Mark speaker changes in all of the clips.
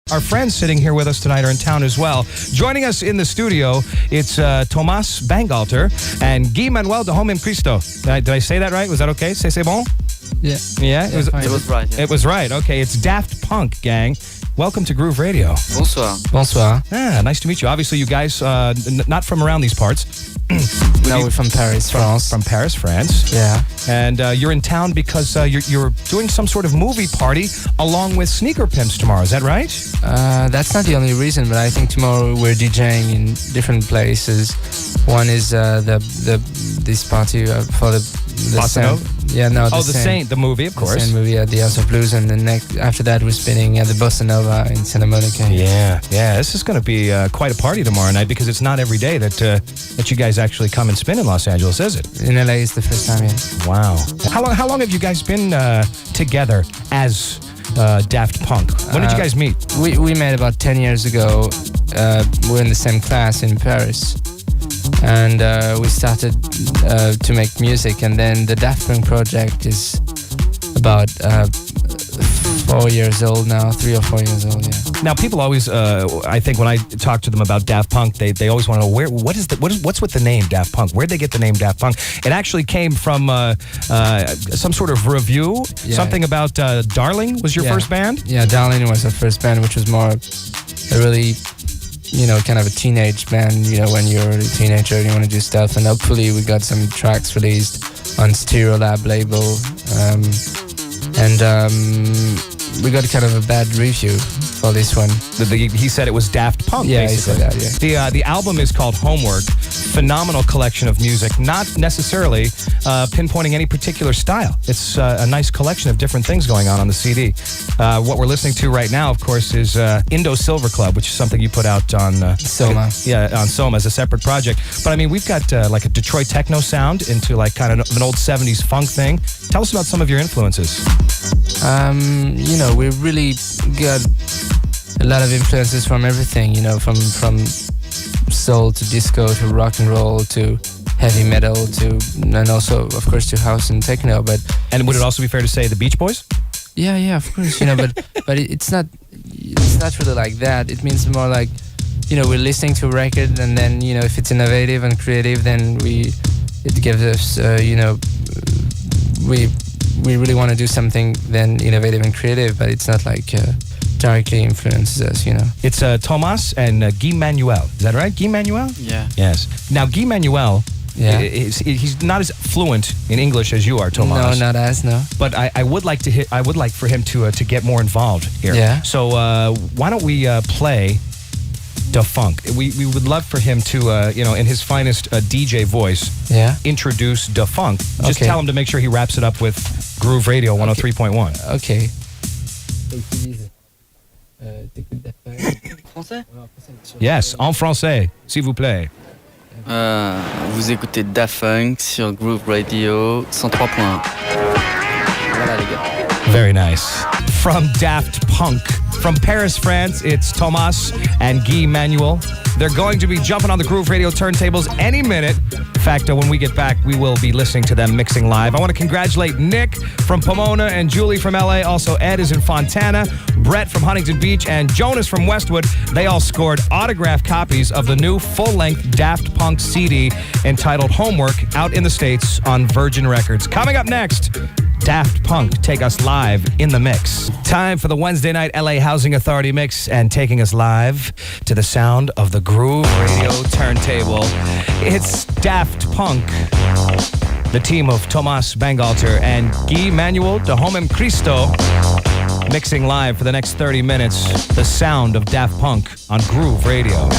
Speaker 1: Our friends sitting here with us tonight are in town as well. Joining us in the studio, it's Thomas Bangalter and Guy Manuel de Homem Cristo. Did I say that right? Was that okay? C'est bon?
Speaker 2: Yeah.
Speaker 1: Yeah? It was
Speaker 3: right. Yeah.
Speaker 1: It was right. Okay, it's Daft Punk, gang. Welcome to Groove Radio.
Speaker 3: Bonsoir.
Speaker 2: Bonsoir.
Speaker 1: Nice to meet you. Obviously, you guys not from around these parts.
Speaker 2: No, we're from Paris, France.
Speaker 1: From Paris, France.
Speaker 2: Yeah.
Speaker 1: And you're in town because you're doing some sort of movie party along with Sneaker Pimps tomorrow. Is that right?
Speaker 2: That's not the only reason, but I think tomorrow we're DJing in different places. One is this party for the
Speaker 1: Bossa Nova?
Speaker 2: Yeah, no.
Speaker 1: The Saint, the movie, of course.
Speaker 2: The Saint movie at the House of Blues, and then after that we're spinning at the Bossa Nova in Santa Monica.
Speaker 1: Yeah. This is going to be quite a party tomorrow night because it's not every day that you guys actually come and spin in Los Angeles, is it?
Speaker 2: In LA is the first time, yeah.
Speaker 1: Wow. How long have you guys been together as Daft Punk? When did you guys meet?
Speaker 2: We met about 10 years ago. We're in the same class in Paris. And we started to make music, and then the Daft Punk project is about 4 years old now, 3 or 4 years old, yeah.
Speaker 1: Now, people always, I think when I talk to them about Daft Punk, they always want to know what's with the name Daft Punk? Where'd they get the name Daft Punk? It actually came from some sort of review, something about Darling was your first band?
Speaker 2: Yeah, Darling was our first band, which was more a really, kind of a teenage band, when you're a teenager, you want to do stuff, and hopefully we got some tracks released on Stereolab label, and we got kind of a bad review for this one.
Speaker 1: He said it was Daft Punk,
Speaker 2: yeah,
Speaker 1: basically.
Speaker 2: He said that, yeah.
Speaker 1: The album is called Homework. Phenomenal collection of music, not necessarily pinpointing any particular style. It's a nice collection of different things going on the CD. What we're listening to right now, of course, is Indo Silver Club, which is something you put out on
Speaker 2: Soma.
Speaker 1: On Soma as a separate project. But I mean, we've got like a Detroit techno sound into like kind of an old 70s funk thing. Tell us about some of your influences.
Speaker 2: We really got a lot of influences from everything, from soul to disco to rock and roll to heavy metal and also, of course, to house and techno.
Speaker 1: And would it also be fair to say the Beach Boys?
Speaker 2: Yeah, of course, but it's not really like that. It means more like, we're listening to a record, and then, if it's innovative and creative, then it gives us, we really want to do something then innovative and creative, but it's not like directly influences us,
Speaker 1: It's Thomas and Guy Manuel. Is that right? Guy Manuel?
Speaker 3: Yeah.
Speaker 1: Yes. Now, Guy Manuel, he's not as fluent in English as you are, Thomas.
Speaker 2: No, not as, no.
Speaker 1: But I would like for him to get more involved here.
Speaker 2: Yeah.
Speaker 1: So why don't we play Da Funk? We would love for him to, in his finest DJ voice, introduce Da Funk. Just tell him to make sure he wraps it up with Groove Radio 103.1.
Speaker 2: Okay.
Speaker 3: Français?
Speaker 1: Yes, en français, s'il vous plaît.
Speaker 3: Vous écoutez Daft Punk sur Groove Radio 103.1. Voilà les gars.
Speaker 1: Very nice. From Daft Punk. From Paris, France, it's Thomas and Guy Manuel. They're going to be jumping on the Groove Radio turntables any minute. In fact, when we get back, we will be listening to them mixing live. I want to congratulate Nick from Pomona and Julie from LA. Also, Ed is in Fontana, Brett from Huntington Beach, and Jonas from Westwood. They all scored autographed copies of the new full-length Daft Punk CD entitled Homework, out in the States on Virgin Records. Coming up next, Daft Punk take us live in the mix. Time for the Wednesday night LA Housing Authority mix, and taking us live to the sound of the Groove Radio turntable. It's Daft Punk, the team of Thomas Bangalter and Guy Manuel de Homem Cristo, mixing live for the next 30 minutes the sound of Daft Punk on Groove Radio.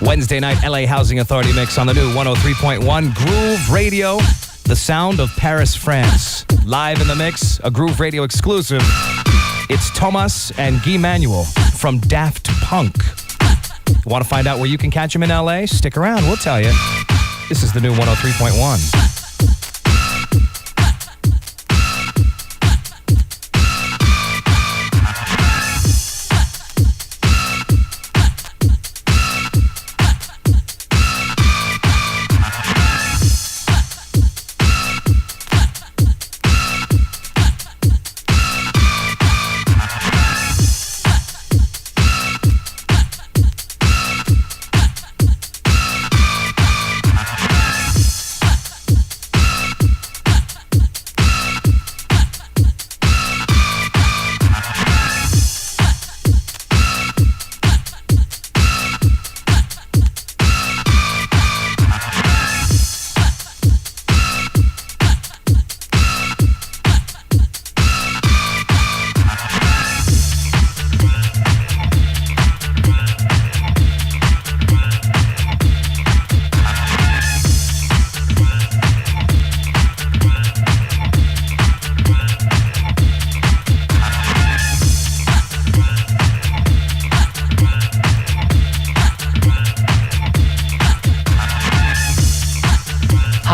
Speaker 1: Wednesday night LA Housing Authority mix on the new 103.1 Groove Radio, the sound of Paris, France. Live in the mix, a Groove Radio exclusive. It's Thomas and Guy Manuel from Daft Punk. Want to find out where you can catch them in LA? Stick around, we'll tell you. This is the new 103.1.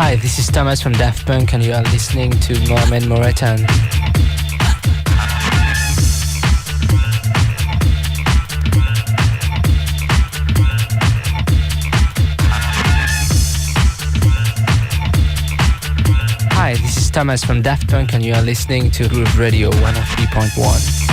Speaker 2: Hi, this is Thomas from Daft Punk and you are listening to Mohamed Moretan. Hi, this is Thomas from Daft Punk and you are listening to Groove Radio 103.1.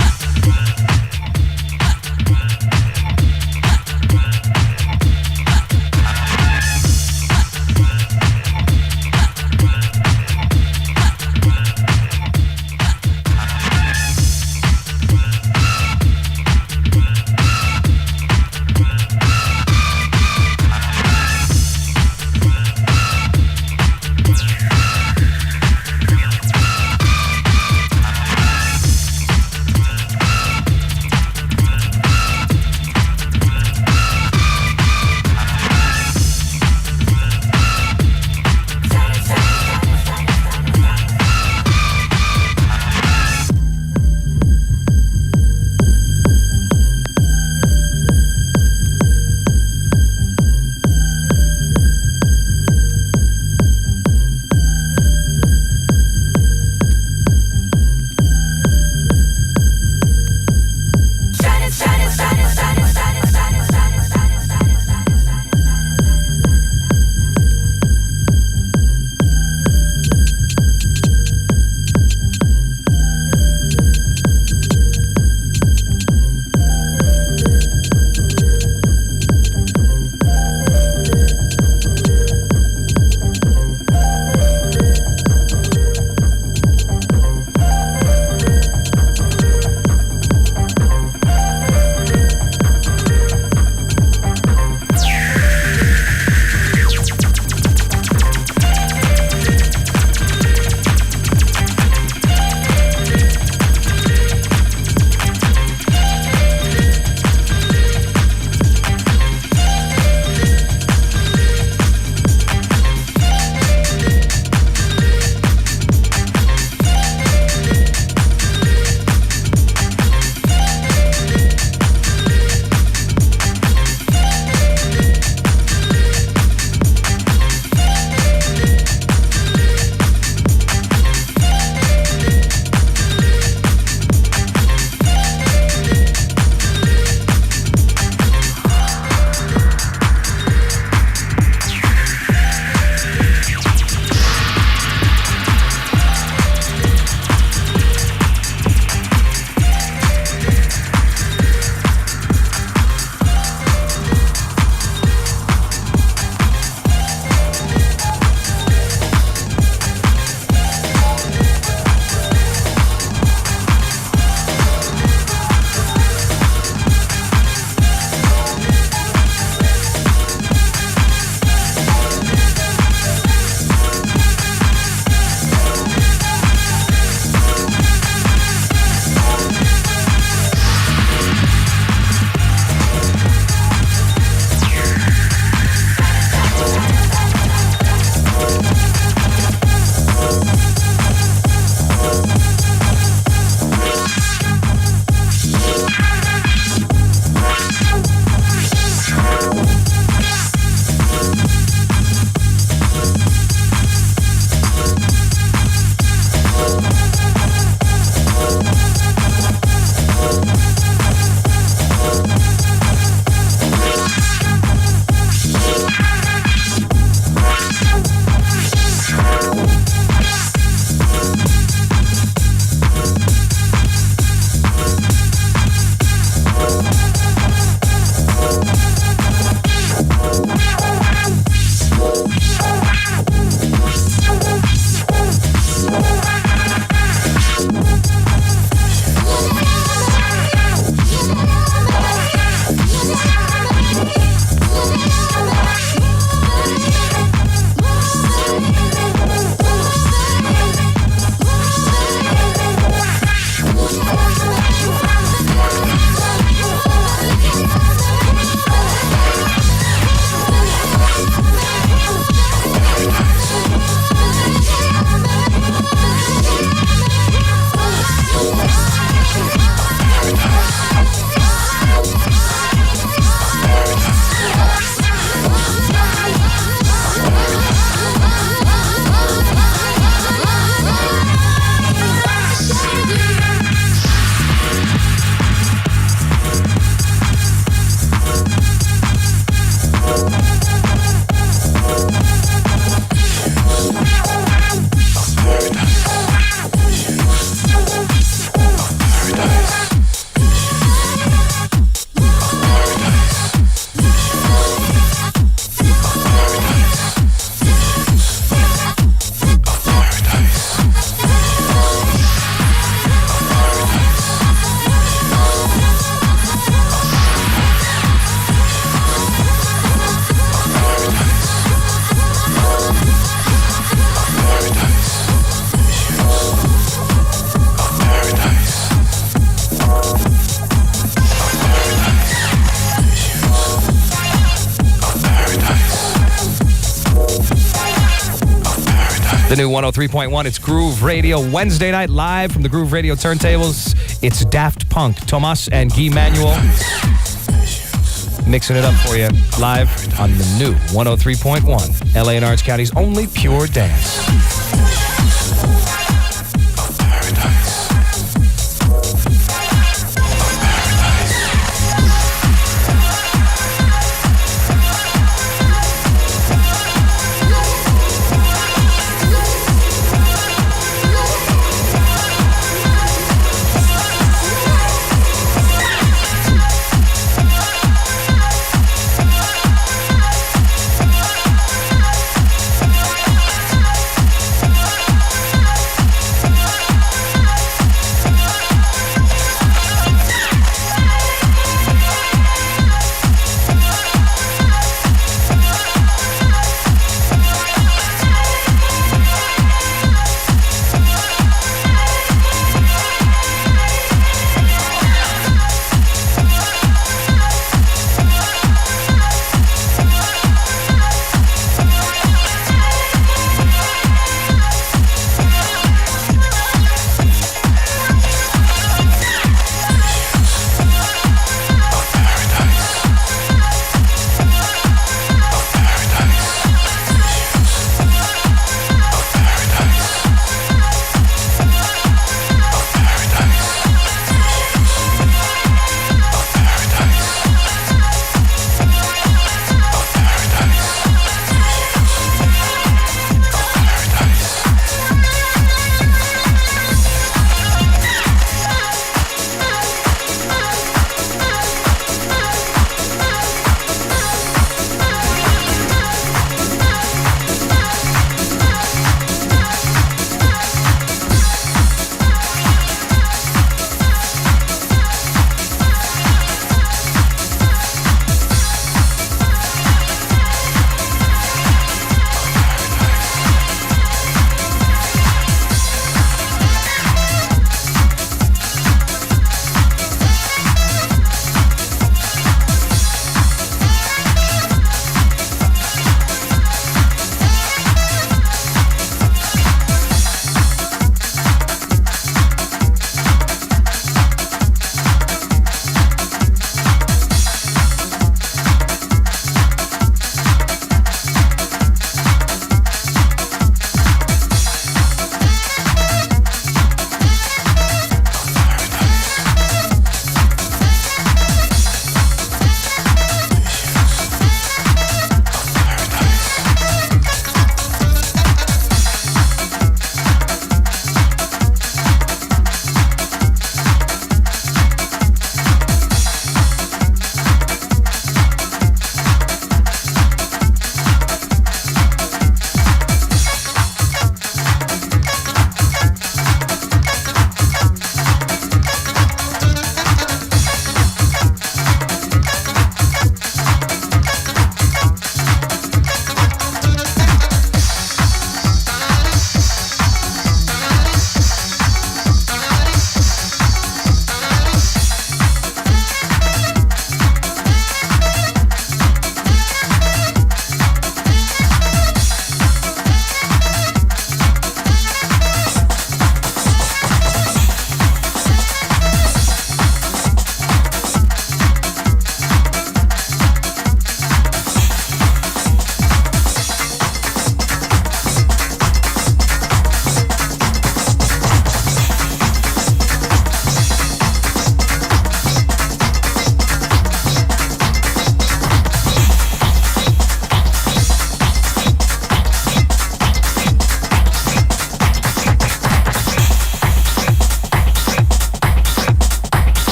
Speaker 1: The new 103.1, it's Groove Radio. Wednesday night, live from the Groove Radio turntables, it's Daft Punk, Tomas and Guy Manuel. Mixing it up for you, live on the new 103.1, LA and Orange County's only pure dance.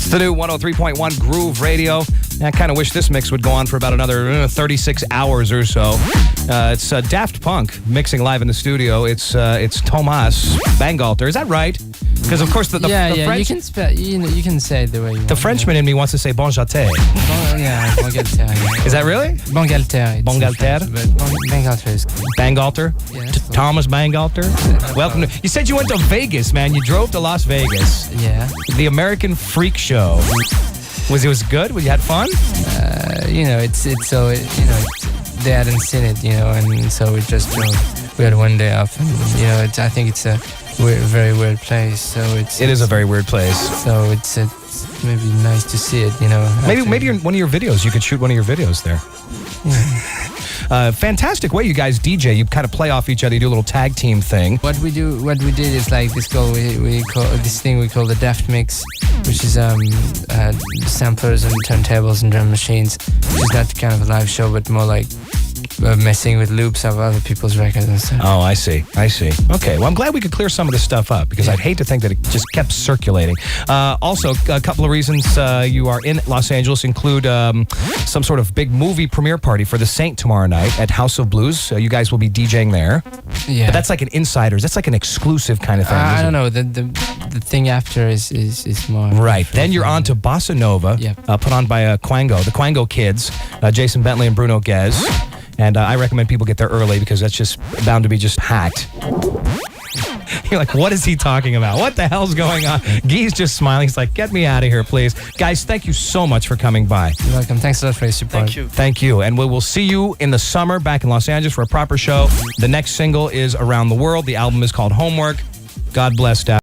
Speaker 1: It's the new 103.1 Groove Radio. I kind of wish this mix would go on for about another 36 hours or so. It's Daft Punk mixing live in the studio. It's Thomas Bangalter. Is that right? Because of course the French,
Speaker 2: you can say it the way you want.
Speaker 1: the Frenchman in me wants to say bon jate.
Speaker 2: Bangalter.
Speaker 1: Is that really?
Speaker 2: Bangalter.
Speaker 1: Bangalter?
Speaker 2: Bangalter is good.
Speaker 1: Bangalter?
Speaker 2: Yeah.
Speaker 1: Thomas Bangalter? Welcome to, you said you went to Vegas, man. You drove to Las Vegas.
Speaker 2: Yeah.
Speaker 1: The American Freak Show. Was it good? You had fun?
Speaker 2: They hadn't seen it, and so we just drove. We had one day off, and I think it's a very weird place. So
Speaker 1: It is a very weird place.
Speaker 2: So it's maybe nice to see it,
Speaker 1: Maybe one of your videos. You could shoot one of your videos there. Fantastic way you guys DJ. You kind of play off each other. You do a little tag team thing.
Speaker 2: What we did is like this. We call this thing we call the Daft mix, which is samplers and turntables and drum machines. Which is not kind of a live show, but more like messing with loops of other people's records and stuff.
Speaker 1: Oh, I see. Okay, well, I'm glad we could clear some of this stuff up because I'd hate to think that it just kept circulating. Also, a couple of reasons you are in Los Angeles include some sort of big movie premiere party for The Saint tomorrow night at House of Blues. You guys will be DJing there.
Speaker 2: Yeah.
Speaker 1: But that's like an insiders. That's like an exclusive kind of thing.
Speaker 2: I don't know. The thing after is more...
Speaker 1: Right. Then you're on to Bossa Nova, put on by the Quango Kids, Jason Bentley and Bruno Guez. And I recommend people get there early because that's just bound to be just packed. You're like, what is he talking about? What the hell's going on? Guy's just smiling. He's like, get me out of here, please. Guys, thank you so much for coming by.
Speaker 2: You're welcome. Thanks a lot for your support.
Speaker 1: Thank you. And we will see you in the summer back in Los Angeles for a proper show. The next single is Around the World. The album is called Homework. God bless, Daft.